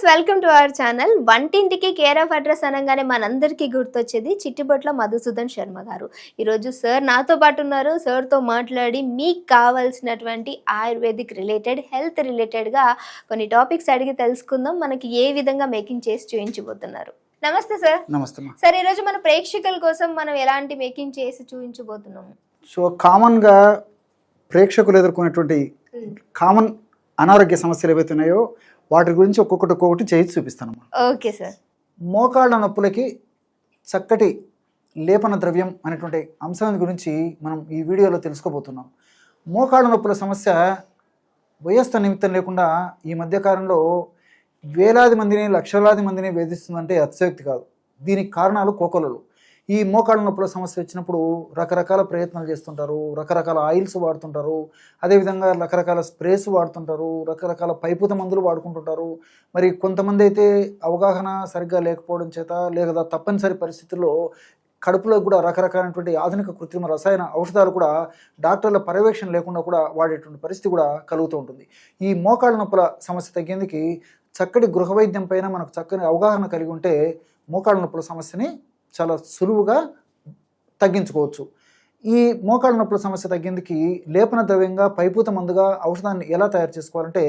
Welcome to our channel. వంటింటికి care of address అనగానే మనందరికీ గుర్తొచ్చేది చిట్టిబొట్ల మధుసూదన్ శర్మ గారు. ఈరోజు సార్ నాతో పాటు ఉన్నారు. సార్తో మాట్లాడి మీకు కావాల్సినటువంటి ఆయుర్వేదిక్ రిలేటెడ్, హెల్త్ రిలేటెడ్గా కొన్ని టాపిక్స్ అడిగి తెలుసుకుందాం. మనకి ఏ విధంగా మేకింగ్ చేసి చూపించబోతున్నారు. నమస్తే సార్. నమస్తే సార్, ఈరోజు మన ప్రేక్షకుల కోసం మనం ఎలాంటి మేకింగ్ చేసి చూపించబోతున్నాము? సో కామన్గా ప్రేక్షకులు ఎదుర్కొనేటువంటి కామన్ అనారోగ్య సమస్యలు ఏవైతే ఉన్నాయో వాటి గురించి ఒక్కొక్కటి చేసి చూపిస్తాను. Okay sir. మోకాళ్ళ నొప్పులకి చక్కటి లేపన ద్రవ్యం అనేటువంటి అంశం గురించి మనం ఈ వీడియోలో తెలుసుకోబోతున్నాం. మోకాళ్ళ నొప్పుల సమస్య వయస్సు నిమిత్తం లేకుండా ఈ మధ్యకాలంలో వేలాది మందిని, లక్షలాది మందిని వేధిస్తుందంటే అతిశయోక్తి కాదు. దీనికి కారణాలు కోకొలలు. ఈ మోకాళ్ళ నొప్పుల సమస్య వచ్చినప్పుడు రకరకాల ప్రయత్నాలు చేస్తుంటారు, రకరకాల ఆయిల్స్ వాడుతుంటారు, అదేవిధంగా రకరకాల స్ప్రేస్ వాడుతుంటారు, రకరకాల పైపుత మందులు వాడుకుంటుంటారు. మరి కొంతమంది అయితే అవగాహన సరిగ్గా లేకపోవడం చేత లేదా తప్పనిసరి పరిస్థితుల్లో కడుపులో కూడా రకరకాలైనటువంటి ఆధునిక కృత్రిమ రసాయన ఔషధాలు కూడా డాక్టర్ల పర్యవేక్షణ లేకుండా కూడా వాడేటువంటి పరిస్థితి కూడా కలుగుతూ ఉంటుంది. ఈ మోకాళ్ళ నొప్పుల సమస్య తగ్గేందుకు చక్కటి గృహ వైద్యం పైన మనకు చక్కని అవగాహన కలిగి ఉంటే మోకాళ్ళ నొప్పుల సమస్యని చాలా సులువుగా తగ్గించుకోవచ్చు. ఈ మోకాళ్ళ నొప్పుల సమస్య తగ్గేందుకు లేపన ద్రవ్యంగా పైపూత మందుగా ఔషధాన్ని ఎలా తయారు చేసుకోవాలంటే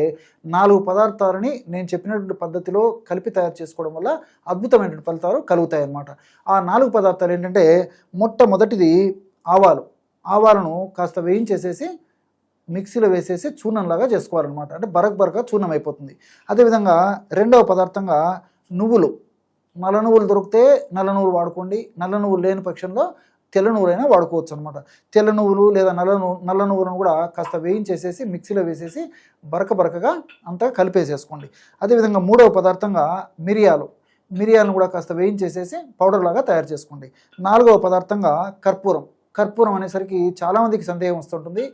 4 పదార్థాలని నేను చెప్పినటువంటి పద్ధతిలో కలిపి తయారు చేసుకోవడం వల్ల అద్భుతమైనటువంటి ఫలితాలు కలుగుతాయి అన్నమాట. ఆ 4 పదార్థాలు ఏంటంటే, మొట్టమొదటిది ఆవాలు. ఆవాలను కాస్త వేయించేసేసి మిక్సీలో వేసేసి చూర్ణంలాగా చేసుకోవాలన్నమాట. అంటే బరకగా చూర్ణం అయిపోతుంది. అదేవిధంగా రెండవ పదార్థంగా నువ్వులు. నల్ల నువ్వులు దొరికితే నల్ల నువ్వులు వాడుకోండి, నల్ల నువ్వులు లేని పక్షంలో తెల్ల నువ్వులైనా వాడుకోవచ్చు అనమాట. తెల్ల నువ్వులు లేదా నల్ల నువ్వులను కూడా కాస్త వేయించేసేసి మిక్సీలో వేసేసి బరకగా అంతా కలిపేసేసుకోండి. అదేవిధంగా మూడవ పదార్థంగా మిరియాలను కూడా కాస్త వేయించేసేసి పౌడర్ లాగా తయారు చేసుకోండి. నాలుగవ పదార్థంగా కర్పూరం అనేసరికి చాలామందికి సందేహం వస్తుంటుంది.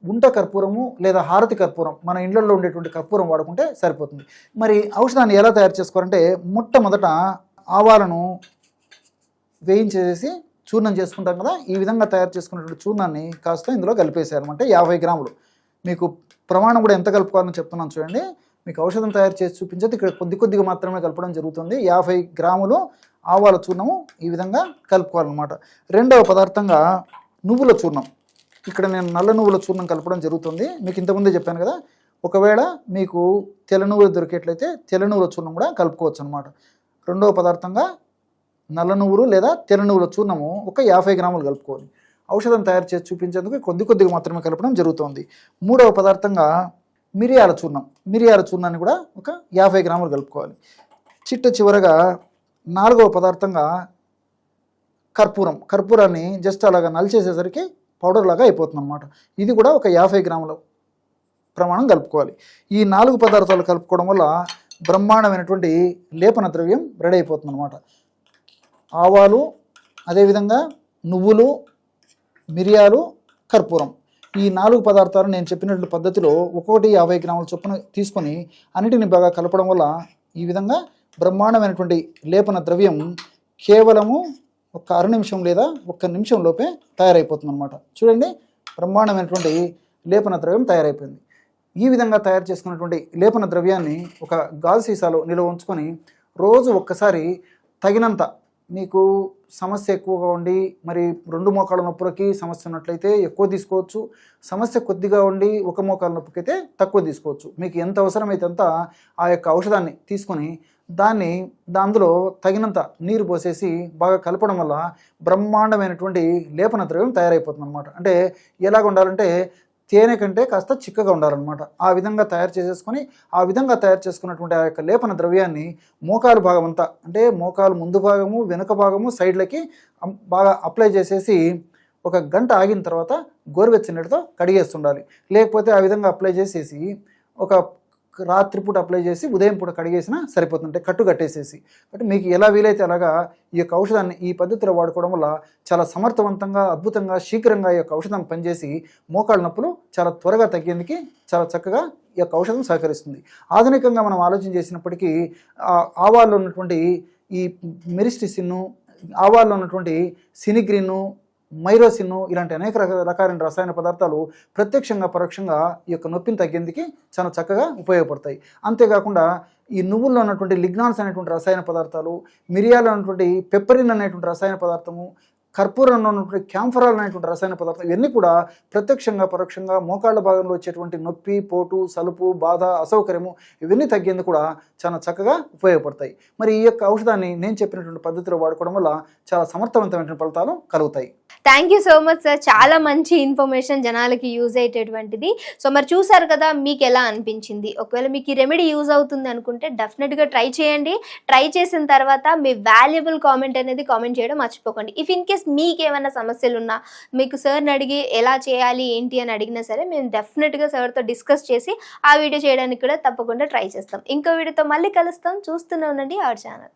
గుంట కర్పూరము లేదా హారతి కర్పూరం, మన ఇండ్లలో ఉండేటువంటి కర్పూరం వాడుకుంటే సరిపోతుంది. మరి ఔషధాన్ని ఎలా తయారు చేసుకోవాలంటే, మొట్టమొదట ఆవాలను వేయించేసి చూర్ణం చేసుకుంటాం కదా, ఈ విధంగా తయారు చేసుకున్నటువంటి చూర్ణాన్ని కాస్త ఇందులో కలిపేసారనమాట. 50 గ్రాములు. మీకు ప్రమాణం కూడా ఎంత కలుపుకోవాలని చెప్తున్నాను చూడండి. మీకు ఔషధం తయారు చేసి చూపించేది ఇక్కడ కొద్దిగా మాత్రమే కలపడం జరుగుతుంది. 50 గ్రాములు ఆవాల చూర్ణము ఈ విధంగా కలుపుకోవాలన్నమాట. రెండవ పదార్థంగా నువ్వుల చూర్ణం. ఇక్కడ నేను నల్ల నువ్వుల చూర్ణం కలపడం జరుగుతుంది. మీకు ఇంతకుముందే చెప్పాను కదా, ఒకవేళ మీకు తెల్ల నువ్వులు దొరికేట్లయితే తెల్ల నువ్వుల చూర్ణం కూడా కలుపుకోవచ్చు అనమాట. రెండవ పదార్థంగా నల్ల నువ్వులు లేదా తెల్ల నువ్వుల చూర్ణము ఒక 50 గ్రాములు కలుపుకోవాలి. ఔషధం తయారు చేసి చూపించేందుకు కొద్దిగా మాత్రమే కలపడం జరుగుతుంది. మూడవ పదార్థంగా మిరియాల చూర్ణాన్ని కూడా ఒక 50 గ్రాములు కలుపుకోవాలి. చివరగా నాలుగవ పదార్థంగా కర్పూరాన్ని జస్ట్ అలాగా నలిచేసేసరికి పౌడర్ లాగా అయిపోతుంది అనమాట. ఇది కూడా ఒక 50 గ్రాముల ప్రమాణం కలుపుకోవాలి. ఈ 4 పదార్థాలు కలుపుకోవడం వల్ల బ్రహ్మాండమైనటువంటి లేపన ద్రవ్యం రెడీ అయిపోతుంది అనమాట. ఆవాలు, అదేవిధంగా నువ్వులు, మిరియాలు, కర్పూరం, ఈ 4 పదార్థాలు నేను చెప్పినటువంటి పద్ధతిలో ఒక్కొక్కటి 50 గ్రాముల చొప్పున తీసుకొని అన్నిటిని బాగా కలపడం వల్ల ఈ విధంగా బ్రహ్మాండమైనటువంటి లేపన ద్రవ్యం కేవలము ఒక అర నిమిషం లేదా 1 నిమిషం లోపే తయారైపోతుంది అనమాట. చూడండి, బ్రహ్మాండమైనటువంటి లేపన ద్రవ్యం తయారైపోయింది. ఈ విధంగా తయారు చేసుకున్నటువంటి లేపన ద్రవ్యాన్ని ఒక గాజు సీసాలో నిల్వ ఉంచుకొని రోజు ఒక్కసారి తగినంత, మీకు సమస్య ఎక్కువగా ఉండి మరి 2 మోకాళ్ళ నొప్పులకి సమస్య ఉన్నట్లయితే ఎక్కువ తీసుకోవచ్చు. సమస్య కొద్దిగా ఉండి 1 మోకాళ్ళ నొప్పికి అయితే తక్కువ తీసుకోవచ్చు. మీకు ఎంత అవసరమైతే అంత ఆ యొక్క ఔషధాన్ని తీసుకొని అందులో తగినంత నీరు పోసేసి బాగా కలపడం వల్ల బ్రహ్మాండమైనటువంటి లేపన ద్రవ్యం తయారైపోతుంది అనమాట. అంటే ఎలాగ ఉండాలంటే తేనె కంటే కాస్త చిక్కగా ఉండాలన్నమాట. ఆ విధంగా తయారు చేసేసుకొని ఆ విధంగా తయారు చేసుకున్నటువంటి ఆ యొక్క లేపన ద్రవ్యాన్ని మోకాలు భాగం అంతా, అంటే మోకాలు ముందు భాగము వెనుక భాగము సైడ్లకి బాగా అప్లై చేసేసి 1 గంట ఆగిన తర్వాత గోరువెచ్చని నీటితో కడిగేస్తుండాలి. లేకపోతే ఆ విధంగా అప్లై చేసేసి ఒక రాత్రిపూట అప్లై చేసి ఉదయం పూట కడిగేసినా సరిపోతుంటే కట్టేసేసి. అంటే మీకు ఎలా వీలైతే అలాగా ఈ యొక్క ఔషధాన్ని ఈ పద్ధతిలో వాడుకోవడం వల్ల చాలా సమర్థవంతంగా, అద్భుతంగా, శీఘ్రంగా ఈ యొక్క ఔషధం పనిచేసి మోకాళ్ళ నొప్పులు చాలా త్వరగా తగ్గేందుకు చాలా చక్కగా ఈ యొక్క ఔషధం సహకరిస్తుంది. ఆధునికంగా మనం ఆలోచన చేసినప్పటికీ ఆవాల్లో ఉన్నటువంటి ఈ మెరిస్టిసిన్ను, ఆవాల్లో ఉన్నటువంటి సినిగ్రిన్ను, మైరోసిన్ ఇలాంటి అనేక రకాలైన రసాయన పదార్థాలు ప్రత్యక్షంగా పరోక్షంగా ఈ యొక్క నొప్పిని తగ్గేందుకు చాలా చక్కగా ఉపయోగపడతాయి. అంతేకాకుండా ఈ నువ్వుల్లో ఉన్నటువంటి లిగ్నాన్స్ అనేటువంటి రసాయన పదార్థాలు, మిరియాలు అనేటువంటి పెప్పరిన్ అనేటువంటి రసాయన పదార్థము, కర్పూరంలో ఉన్నటువంటి క్యాంఫరాల్ అనేటువంటి రసాయన పదార్థం, ఇవన్నీ కూడా ప్రత్యక్షంగా పరోక్షంగా మోకాళ్ళ భాగంలో వచ్చేటువంటి నొప్పి, పోటు, సలుపు, బాధ, అసౌకర్యము ఇవన్నీ తగ్గేందుకు కూడా చాలా చక్కగా ఉపయోగపడతాయి. మరి ఈ యొక్క ఔషధాన్ని నేను చెప్పినటువంటి పద్ధతిలో వాడుకోవడం వల్ల చాలా సమర్థవంతమైన ఫలితాలు కలుగుతాయి. Thank you so much sir, చాలా మంచి ఇన్ఫర్మేషన్ జనాలకి యూజ్ అయ్యేటటువంటిది. సో మరి చూసారు కదా, మీకు ఎలా అనిపించింది? ఒకవేళ మీకు ఈ రెమెడీ యూజ్ అవుతుంది అనుకుంటే డెఫినెట్గా ట్రై చేయండి. ట్రై చేసిన తర్వాత మీ వాల్యుబుల్ కామెంట్ అనేది కామెంట్ చేయడం మర్చిపోకండి. ఇఫ్ ఇన్ కేస్ మీకు ఏమైనా సమస్యలు ఉన్నా, మీకు సార్ని అడిగి ఎలా చేయాలి ఏంటి అని అడిగినా సరే మేము డెఫినెట్గా సార్తో డిస్కస్ చేసి ఆ వీడియో చేయడానికి కూడా తప్పకుండా ట్రై చేస్తాం. ఇంకో వీడియోతో మళ్ళీ కలుస్తాం. చూస్తూనే ఉండండి అవర్ ఛానల్.